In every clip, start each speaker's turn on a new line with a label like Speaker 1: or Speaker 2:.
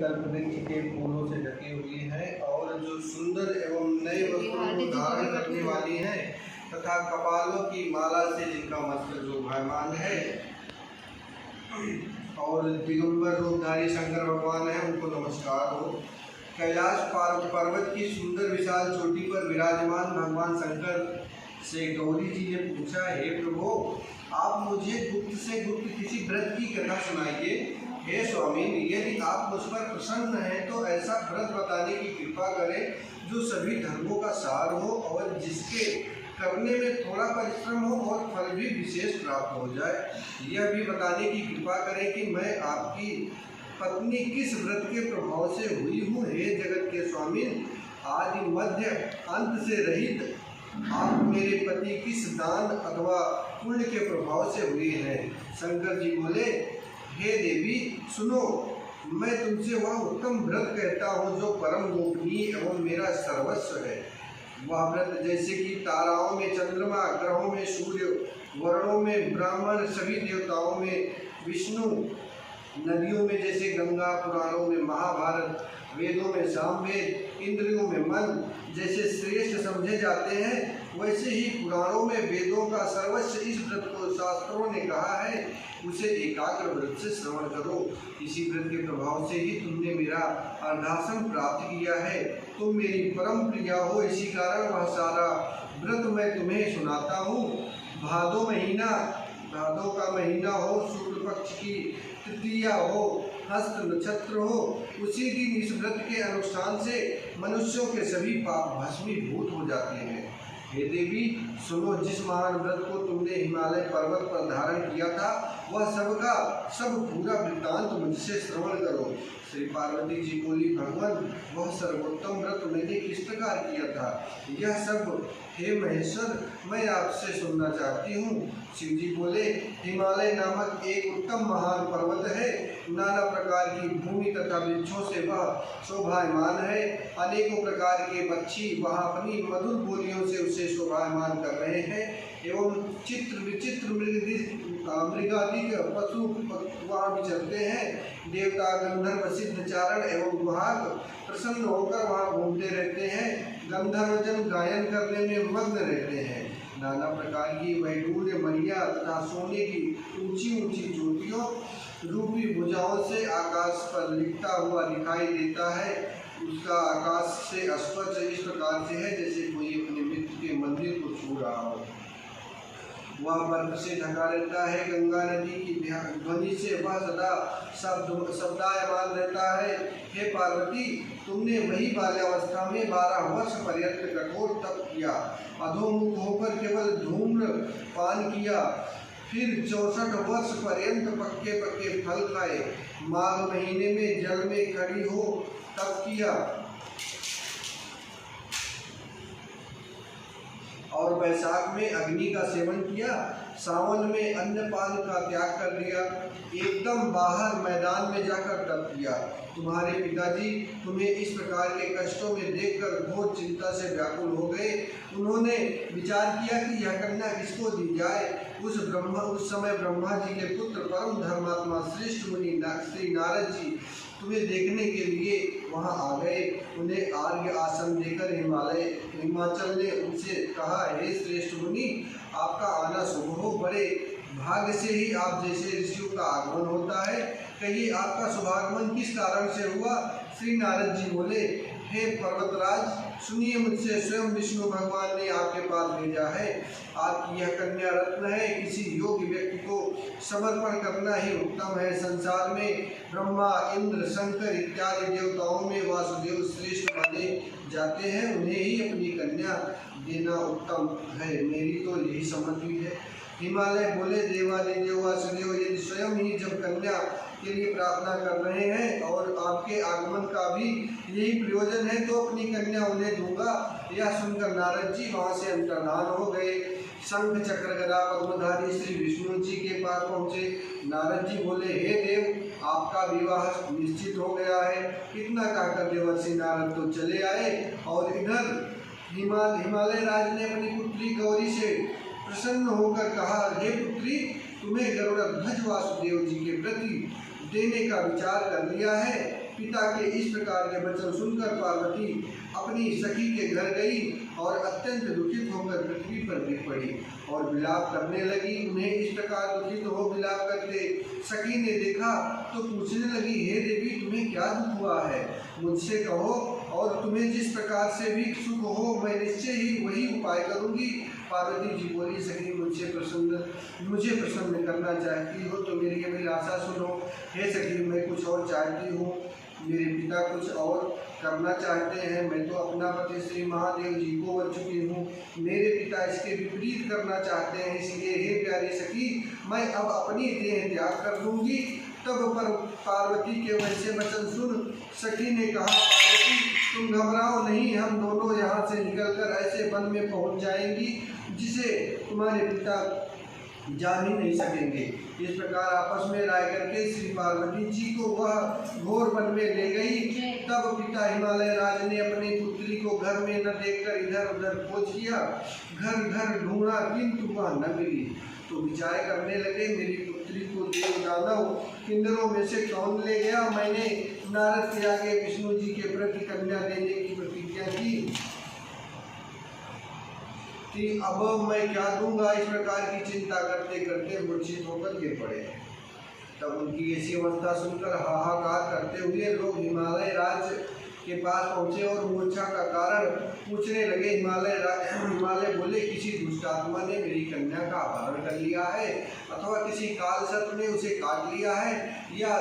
Speaker 1: कल्पवृक्ष के फूलों से ढकी हुई है और जो सुंदर एवं नए वस्त्रों को धारण करने वाली है तथा कपालों की माला से जिनका मस्तक शोभायमान है और दिगंबर रूपधारी शंकर भगवान है, उनको नमस्कार हो। कैलाश पर्वत की सुंदर विशाल चोटी पर विराजमान भगवान शंकर से गौरी जी ने पूछा, हे प्रभु, आप मुझे गुप्त से गुप्त किसी व्रत की कथा सुनाइए। हे स्वामी, यदि आप मुझ पर प्रसन्न हैं तो ऐसा व्रत बताने की कृपा करें जो सभी धर्मों का सार हो और जिसके करने में थोड़ा परिश्रम हो और फल भी विशेष प्राप्त हो जाए। यह भी बताने की कृपा करें कि मैं आपकी पत्नी किस व्रत के प्रभाव से हुई हूँ। हे जगत के स्वामी, आदि मध्य अंत से रहित आप मेरे पति किस दान अथवा पुण्य के प्रभाव से हुए हैं। शंकर जी बोले, हे देवी सुनो, मैं तुमसे वह उत्तम व्रत कहता हूँ जो परम गोपनीय एवं मेरा सर्वस्व है। वह व्रत जैसे कि ताराओं में चंद्रमा, ग्रहों में सूर्य, वर्णों में ब्राह्मण, सभी देवताओं में विष्णु, नदियों में जैसे गंगा, पुराणों में महाभारत, वेदों में सामवेद, इंद्रियों में मन जैसे श्रेष्ठ समझे जाते हैं, वैसे ही पुराणों में वेदों का सर्वस्व इस व्रत को शास्त्रों ने कहा है, उसे एकाग्र व्रत से श्रवण करो। इसी व्रत के प्रभाव से ही तुमने मेरा अर्धासन प्राप्त किया है। तुम मेरी परम प्रिया हो, इसी कारण वह सारा व्रत मैं तुम्हें सुनाता हूँ। भादों का महीना हो, शुक्ल पक्ष की तृतीया हो, हस्त नक्षत्र हो, उसी दिन इस व्रत के अनुष्ठान से मनुष्यों के सभी पाप भस्मीभूत हो जाते हैं। हे देवी सुनो, जिस महान व्रत को तुमने हिमालय पर्वत पर धारण किया था वह सबका सब पूरा वृत्तांत मुझसे श्रवण करो। श्री पार्वती जी बोली, भगवान, वह सर्वोत्तम व्रत मैंने किस प्रकार किया था, यह सब हे महेश्वर मैं आपसे सुनना चाहती हूँ। शिव जी बोले, हिमालय नामक एक उत्तम महान पर्वत है, नाना प्रकार की भूमि तथा वृक्षों से वह शोभायमान है। अनेकों प्रकार के पक्षी वहाँ अपनी मधुर बोलियों से उसे शोभायमान कर रहे हैं एवं चित्र विचित्र मृगादिक पशु वहाँ विचरते हैं। देवता, गंधर्व, सिद्ध, चारण एवं गुहाग प्रसन्न होकर वहाँ घूमते रहते हैं। गंधर्वजन गायन करने में मग्न रहते हैं। नाना प्रकार की वैडूर्य मणियाँ तथा सोने की ऊंची ऊंची ज्योतियों रूपी भुजाओं से आकाश पर लिखता हुआ दिखाई देता है। उसका आकाश से स्पर्श इस प्रकार से है जैसे कोई अपने मित्र के मंदिर को छू रहा हो। वह बर्फ से ढका रहता है। गंगा नदी की ध्वनि से वह सदा शब्दायमान रहता है। हे पार्वती, तुमने वही बाल्यावस्था में 12 वर्ष पर्यंत कठोर तप किया, अधोमुख होकर केवल धूम्र पान किया, फिर 64 वर्ष पर्यंत पक्के पक्के फल खाए, माघ महीने में जल में खड़ी हो तप किया और वैशाख में अग्नि का सेवन किया, सावन में अन्नपान का त्याग कर दिया, एकदम बाहर मैदान में जाकर तप किया। तुम्हारे पिताजी तुम्हें इस प्रकार के कष्टों में देखकर घोर चिंता से व्याकुल हो गए। उन्होंने विचार किया कि यह कन्या किसको दी जाए। उस समय ब्रह्मा जी के पुत्र परम धर्मात्मा श्रेष्ठ मुनि श्री नारद जी तुम्हें देखने के लिए वहां आ गए। उन्हें आर्य आसन देकर हिमाचल ने उनसे कहा, हे श्रेष्ठ मुनि, आपका आना शुभ हो। बड़े भाग्य से ही आप जैसे ऋषियों का आगमन होता है। कहिए आपका शुभागमन किस कारण से हुआ। श्री नारद जी बोले, हे पर्वतराज, सुनिए, मुझसे स्वयं विष्णु भगवान ने आपके पास भेजा है। आपकी यह कन्या रत्न है। किसी योग्य व्यक्ति को समर्पण करना ही उत्तम है। संसार में ब्रह्मा, इंद्र, शंकर इत्यादि देवताओं में वासुदेव श्रेष्ठ माने जाते हैं। उन्हें ही अपनी कन्या देना उत्तम है। मेरी तो यही समझ हुई है। हिमालय बोले, देवादिदेव वासुदेव, यदि स्वयं ही जब कन्या के लिए प्रार्थना कर रहे हैं और आपके आगमन का भी यही प्रयोजन है तो अपनी कन्या उन्हें दूंगा। यह सुनकर नारद जी वहाँ से अंतर्धान हो गए। शंख चक्र गदा पद्मधारी श्री विष्णु जी के पास पहुँचे। नारद जी बोले, हे देव, आपका विवाह निश्चित हो गया है। इतना कहकर देवर्षि नारद तो चले आए और इधर हिमालय राज ने अपनी पुत्री गौरी से प्रसन्न होकर कहा, हे पुत्री, तुम्हें गरुड़ध्वज वासुदेव जी के प्रति देने का विचार कर लिया है। पिता के इस प्रकार के वचन सुनकर पार्वती अपनी सखी के घर गई और अत्यंत दुखित होकर पृथ्वी पर गिर पड़ी और विलाप करने लगी। उन्हें इस प्रकार दुखित हो विलाप करते सखी ने देखा तो पूछने लगी, हे देवी, तुम्हें क्या दुख हुआ है? मुझसे कहो और तुम्हें जिस प्रकार से भी सुख हो मैं निश्चय ही वही उपाय करूंगी। पार्वती जी बोली, सखी मुझे प्रसन्न करना चाहती हो तो मेरी अभिलाषा सुनो। हे सखी, मैं कुछ और चाहती हूँ, मेरे पिता कुछ और करना चाहते हैं। मैं तो अपना पति श्री महादेव जी को वर चुकी हूँ, मेरे पिता इसके विपरीत करना चाहते हैं। इसलिए हे प्यारी सखी, मैं अब अपनी देह त्याग कर दूंगी। तब पर पार्वती के वैसे वचन सुन सखी ने कहा, पार्वती तुम घबराओ नहीं, हम दोनों यहाँ से निकलकर ऐसे वन में पहुँच जाएंगी जिसे तुम्हारे पिता जान ही नहीं सकेंगे। इस प्रकार आपस में राय करके श्री पार्वती जी को वह घोर वन में ले गई। तब पिता हिमालय राज ने अपनी पुत्री को घर में न देखकर इधर उधर खोज किया, घर घर ढूंढा किंतु वह न मिली। तो विचार करने लगे, मेरी पुत्री को देव दानव किन्नरों में से कौन ले गया? मैंने नारद के आगे विष्णु जी के प्रति कन्या देने की प्रतिज्ञा की कि अब मैं क्या दूंगा। इस प्रकार की चिंता करते करते मूर्छित होकर गिर पड़े। तब उनकी ऐसी अवस्था सुनकर हाहाकार करते हुए लोग हिमालय राज के पास पहुंचे और मूर्छा का कारण पूछने लगे। हिमालय बोले, किसी दुष्ट आत्मा ने मेरी कन्या का अपहरण कर लिया है, अथवा किसी काल सर्प ने उसे काट लिया है, या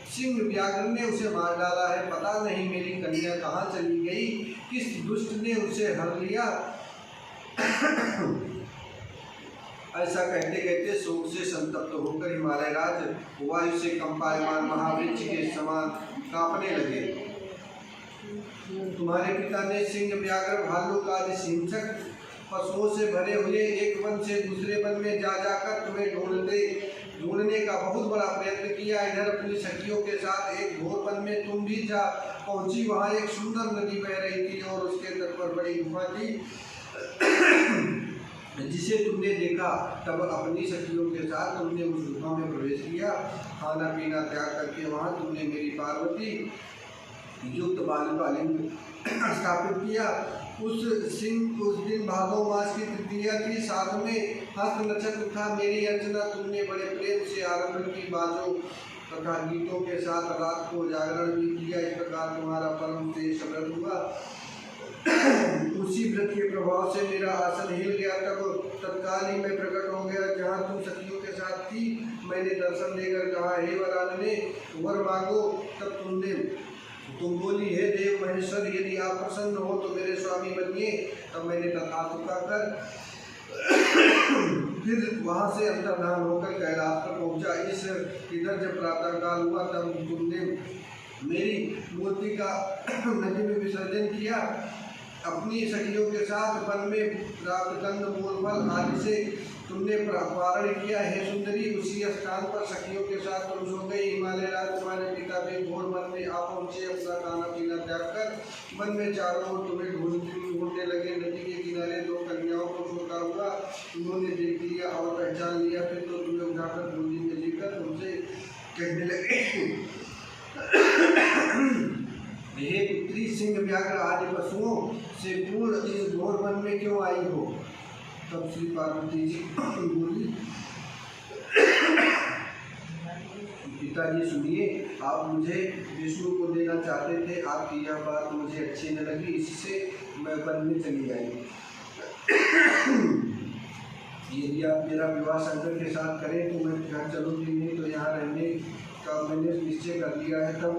Speaker 1: सिंह व्याघ्र ने उसे मार डाला है। पता नहीं मेरी कन्या कहाँ चली गई, किस दुष्ट ने उसे हर लिया। ऐसा कहते कहते शोक से संतप्त होकर हिमालय राज वायु से कंपायमान महावृक्ष के समान कांपने लगे। तुम्हारे पिता ने सिंह व्याघ्र भालू आदि हिंसक पशुओं से भरे हुए एक वन से दूसरे वन में जा जाकर तुम्हें ढूंढने का बहुत बड़ा प्रयत्न किया। इधर अपनी सखियों के साथ एक घोर वन में तुम भी जा पहुंची। वहाँ एक सुंदर नदी बह रही थी और उसके तट पर बड़ी गुफा थी जिसे तुमने देखा। तब अपनी सखियों के साथ तुमने उस गुफा में प्रवेश किया। खाना पीना त्याग करके वहाँ तुमने मेरी पार्वती युक्त बालिंग स्थापित किया। उस दिन भादो मास की तृतीया थी, साथ में हस्त नक्षत्र था। मेरी अर्चना तुमने बड़े प्रेम से आरंभ की, बाजों तथा गीतों के साथ रात को जागरण भी किया। इस प्रकार तुम्हारा परम तेज व्रत हुआ। उसी व्रत के प्रभाव से मेरा आसन हिल गया। तब तत्काल ही मैं प्रकट हो गया जहाँ तुम सखियों के साथ थी। मैंने दर्शन देकर कहा, हे वरानने, वर मांगो। तब तुम बोली, हे देव महेश्वर, यदि आप प्रसन्न हो तो मेरे स्वामी बनिए। तब मैंने तथास्तु कहकर फिर वहाँ से अंतर्धान होकर कैलाश पर पहुँचा। इधर जब प्रातः काल हुआ तब तुमने मेरी मूर्ति का नदी में विसर्जन किया। अपनी सखियों के साथ वन में प्राप्त कंद मूल फल आदि से तुमने पारण किया। हे सुंदरी, उसी स्थान पर सखियों के साथ तुम सो गई। हिमालय राज तुम्हारे पिता भी घोर वन में आ पहुँचे। अपना खाना पीना त्याग कर वन में चारों ओर तुम्हें ढूंढने लगे। नदी के किनारे दो कन्याओं को सोता हुआ उन्होंने देख लिया और पहचान लिया। फिर तो तुम्हें उठाकर गोदी में लेकर तुमसे कहने लगे, हे पुत्री, सिंह व्याघ्र आदि पशुओं से पूर्ण इस घोर वन में क्यों आई हो? तब श्री पार्वती जी बोली, पिताजी सुनिए, आप मुझे विष्णु को देना चाहते थे। आपकी यह बात मुझे अच्छी न लगी, इससे मैं वन में चली आई। यदि आप मेरा विवाह शंकर के साथ करें तो मैं घर चलूँगी, नहीं तो यहाँ रहने का मैंने निश्चय कर लिया है। तब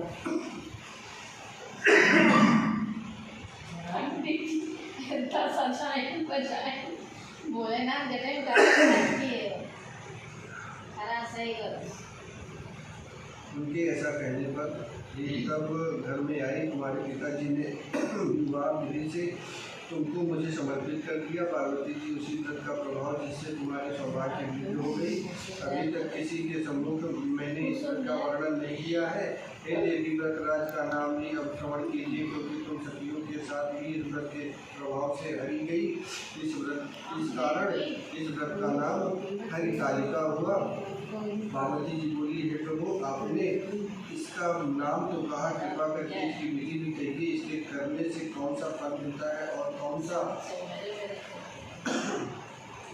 Speaker 2: बोले ना
Speaker 1: उनके ऐसा कहने पर तब घर में आई। तुम्हारे पिताजी ने विवाह विधि से तुमको मुझे समर्पित कर दिया। पार्वती जी, उसी व्रत का प्रभाव जिससे तुम्हारे सौभाग्य की वृद्धि हो गई। अभी तक किसी के सम्मुख मैंने इस व्रत का वर्णन नहीं किया है। हे देवी, व्रत राज का नाम नहीं अब श्रवण कीजिए, क्योंकि तुम सखियों के साथ ही इस व्रत के प्रभाव से हरी गई। इस कारण इस व्रत का नाम हरितालिका हुआ। पार्वती जी बोली, हे प्रभु, आपने इसका इसका नाम तो कहा, कृपा करके इसकी विधि भी कहिए, इसके करने से कौन सा फल मिलता है और कौन सा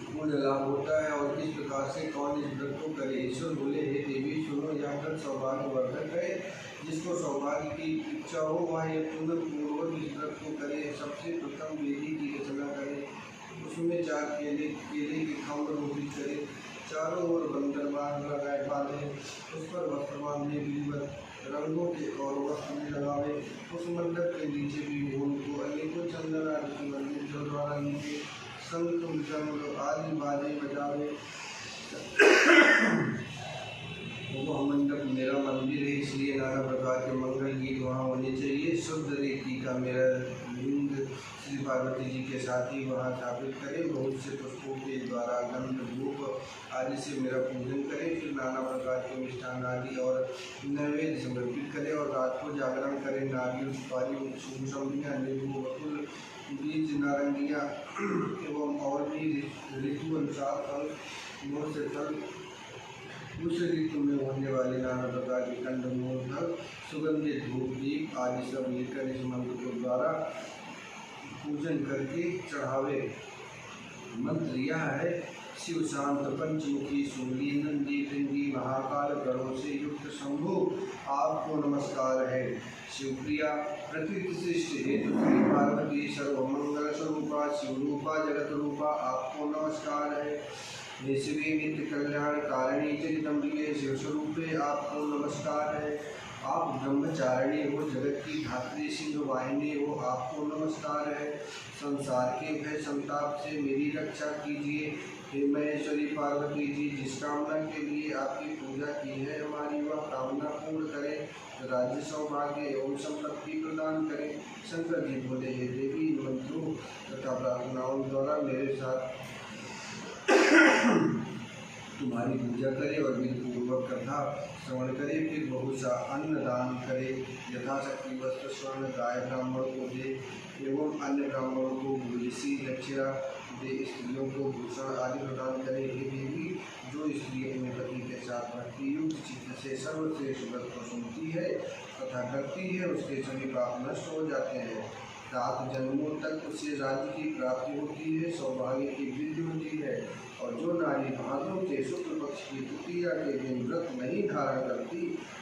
Speaker 1: पुण्य लाभ होता है और किस प्रकार से कौन इस व्रत को करे। ईश्वर बोले, हे देवी सुनो, यह व्रत सौभाग्यवर्धक है। जिसको सौभाग्य की इच्छा हो वह ये पूर्ण पूर्वक इस व्रत को करे। सबसे प्रथम वेदी की रचना करे, उसमें 4 केले के खम्भ रोपित करे, चारों ओर बंदर लगाए बांधे, उस पर वस्त्र बांधे, विधिवत रंगों के और वस्त्र भी लगावे। उस मंडप के नीचे भी भूमि को अनेकों चंदन आदि सुगंधित जल द्वारा नीचे शंख मृदंग आदि बाजे बजावे। वह मंडप मेरा मंदिर है, इसलिए नाना प्रकार के मंगल गीत वहाँ होने चाहिए। शुद्ध रीति का मेरा लिंग श्री पार्वती जी के साथ ही वहाँ स्थापित करें। बहुत से पुष्पों के द्वारा गंध धूप आदि से मेरा पूजन करें। फिर नाना प्रकार के मिष्ठान आदि और नैवेद्य समर्पित करें और रात को जागरण करें। नारियल, सुपारी, मौसम्बियाँ, नींबू, बकुल, बीज, नारंगियाँ एवं और भी ऋतु अनुसार फल, बहुत से फल, उस ऋतु में होने वाले नाना प्रकार के कंदमूल, सुगंधित धूप, दीप आदि सब लेकर इस मंत्र के द्वारा पूजन करके चढ़ावे। मंत्र यह है, शिव शांत पंचमुखी सूली नंदी भृंगी महाकाल गणों से युक्त शंभु आपको नमस्कार है। शिवप्रिया प्रकृति सृष्टि हेतु श्री पार्वती सर्वमंगल स्वरूपा शिवरूपा जगत रूपा आपको नमस्कार है। शिवी नित्य कल्याण कारिणी जगदम्बिके शिव स्वरूपे आपको नमस्कार है। आप ब्रह्मचारिणी हो, जगत की धात्री सिंह वाहिनी हो, आपको नमस्कार है। संसार के भय संताप से मेरी रक्षा कीजिए। हे महेश्वरी पार्वती जी, जिस कामना के लिए आपकी पूजा की है हमारी वह कामना पूर्ण करें, राज्य सौभाग्य एवं संपत्ति प्रदान करें। शंकर जी बोले, हे देवी, इन मंत्रों तथा प्रार्थनाओं द्वारा मेरे साथ तुम्हारी पूजा करे और विधिपूर्वक कथा श्रवण करे। फिर बहुत सा अन्न दान करे, यथाशक्ति वस्त्र स्वर्ण गाय ब्राह्मण को दे एवं अन्य ब्राह्मणों को भूलसी दक्षिणा दे। स्त्रियों को भूषण आदि प्रदान करे। हे देवी, जो स्त्री अपने पति के साथ भक्ति युक्त चित्त से सर्वश्रेष्ठ व्रत को सुनती है तथा करती है, उसके सभी पाप नष्ट हो जाते हैं। 7 जन्मों तक उसे राज्य की प्राप्ति होती है, सौभाग्य की वृद्धि होती है। और जो नारी भादों के शुक्ल पक्ष की तृतीया के दिन व्रत नहीं धारण करती,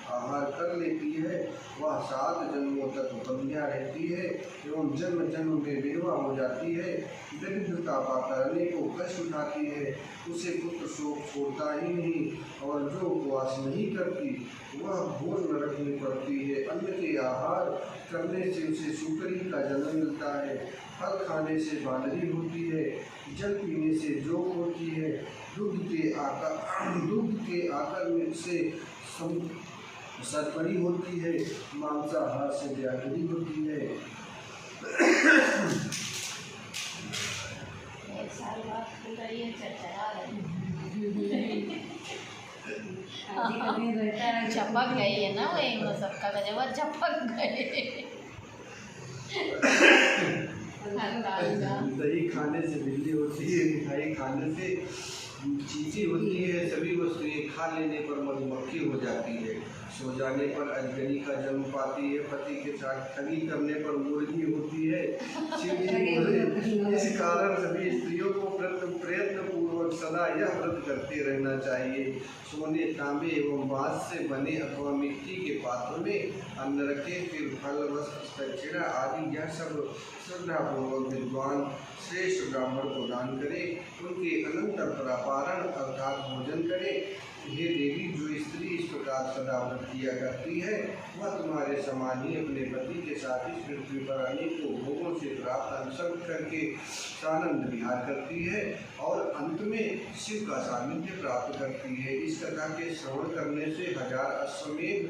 Speaker 1: आहार कर लेती है, वह 7 जन्मों तक बंध्या रहती है एवं जन्म जन्म में विधवा हो जाती है। दरिद्रता पाकर अनेकों कष्ट उठाती है, उसे पुत्र शोक छोड़ता ही नहीं। और जो उपवास नहीं करती वह घोर नरक में पड़ती है। अन्न के आहार करने से उसे सुकरी का जन्म मिलता है, फल खाने से बानरी होती है, जल पीने से जोग होती है, दूध के आकर में से सरपड़ी होती है, मांसाहार से व्याधि होती है।
Speaker 2: एक साल बाद पूरा ये चढ़ा झपक गई है ना, वो एक सबका का जब झपक गए।
Speaker 1: दही खाने से बिल्ली होती है, मिठाई खाने से चीज़ें होती है, सभी वस्तुएं खा लेने पर मधुमक्खी हो जाती है, सो जाने पर अजगरी का जन्म पाती है, पति के साथ ठगी करने पर मुर्गी होती है। शिव जी बोले, इस कारण सभी स्त्रियों को प्रयत्न पूर्वक सदा यह व्रत करते रहना चाहिए। सोने, तांबे एवं बांस से बने अथवा मिट्टी के पात्र में अन्न रखें, फिर फल, वस्त्र, दक्षिणा आदि यह सब श्रद्धापूर्वक विद्वान श्रेष्ठ ब्राह्मण को दान करें। उनके अनंतर प्रापारण अर्थात भोजन करें। हे देवी, जो स्त्री इस प्रकार सदा व्रत किया करती है वह तुम्हारे समान ही अपने पति के साथ इस पृथ्वी पर अनेकों भोगों से प्राप्त अनुसर्ग करके आनंद विहार करती है और अंत में शिव का सानिध्य प्राप्त करती है। इस कथा के श्रवण करने से 1000 अश्वमेध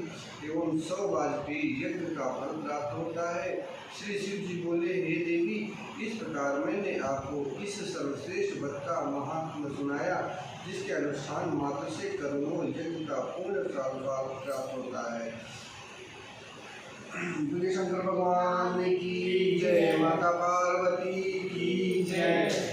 Speaker 1: एवं 100 वाजपेयी यज्ञ का फल प्राप्त होता है। श्री शिव जी बोले, हे देवी, इस प्रकार मैंने आपको इस सर्वश्रेष्ठ व्रत का महात्म्य सुनाया, जिसके अनुष्ठान मात्र से करोड़ों यज्ञ का पूर्ण प्राप्त होता है। शंकर भगवान की जय, माता पार्वती की जय।